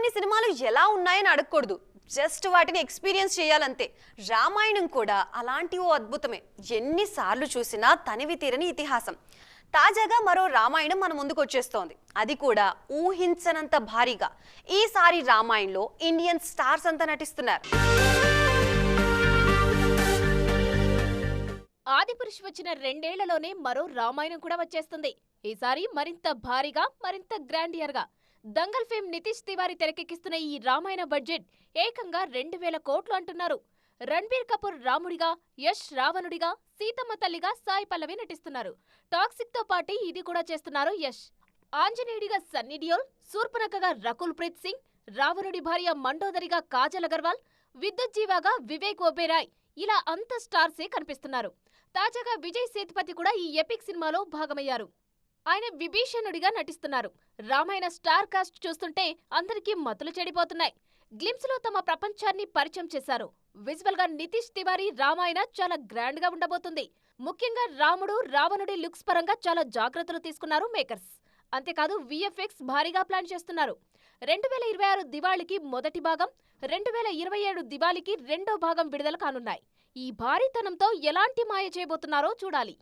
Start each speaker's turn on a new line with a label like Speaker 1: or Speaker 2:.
Speaker 1: ఇలాంటి సినిమాలు ఎలా ఉన్నాయని అడగకూడదు, జస్ట్ వాటిని ఎక్స్పీరియన్స్ చేయాలంతే. రామాయణం కూడా అలాంటి ఓ అద్భుతమే. ఎన్నిసార్లు చూసినా తనివి తీరని ఇతిహాసం. తాజాగా మరో రామాయణం మన ముందుకు వచ్చేస్తోంది, అది కూడా ఊహించనంత భారీగా. ఈసారి రామాయణంలో ఇండియన్ స్టార్స్ అంతా నటిస్తున్నారు.
Speaker 2: ఆదిపురుష్ వచ్చిన 2 ఏళ్లలోనే మరో రామాయణం కూడా వచ్చేస్తుంది. ఈసారి మరింత భారీగా, మరింత గ్రాండియర్ గా. దంగల్ ఫేమ్ నితీష్ తివారీ తెరకెక్కిస్తున్న ఈ రామాయణ బడ్జెట్ ఏకంగా 2000 కోట్లు అంటున్నారు. రణ్బీర్ కపూర్ రాముడిగా, యష్ రావణుడిగా, సీతమ్మ తల్లిగా సాయి పల్లవి నటిస్తున్నారు. టాక్సిక్ తో పాటు ఇది కూడా చేస్తున్నారు యష్. ఆంజనేయుడిగా సన్నీ డియోల్, శూర్పణఖగా రకుల్ ప్రీత్ సింగ్, రావణుడి భార్య మండోదరిగా కాజల్ అగర్వాల్, విద్యుత్ జీవాగా వివేక్ ఒబేరాయ్, ఇలా అంత స్టార్సే కనిపిస్తున్నారు. తాజాగా విజయ్ సేతుపతి కూడా ఈ ఎపిక్ సినిమాలో భాగమయ్యారు. ఆయన విభీషణుడిగా నటిస్తున్నారు. రామాయణ స్టార్ కాస్ట్ చూస్తుంటే అందరికీ మతులు చెడిపోతున్నాయి. గ్లిమ్స్ లో తమ ప్రపంచాన్ని పరిచయం చేశారు. విజువల్ గా నితీష్ తివారీ రామాయణ చాలా గ్రాండ్ గా ఉండబోతుంది. ముఖ్యంగా రాముడు, రావణుడి లుక్స్ పరంగా చాలా జాగ్రత్తలు తీసుకున్నారు మేకర్స్. అంతేకాదు విఎఫ్ఎక్స్ భారీగా ప్లాన్ చేస్తున్నారు. 2026 దివాళీకి మొదటి భాగం, 2027 దివాళీకి రెండో భాగం విడుదల కానున్నాయి. ఈ భారీతనంతో ఎలాంటి మాయ చేయబోతున్నారో చూడాలి.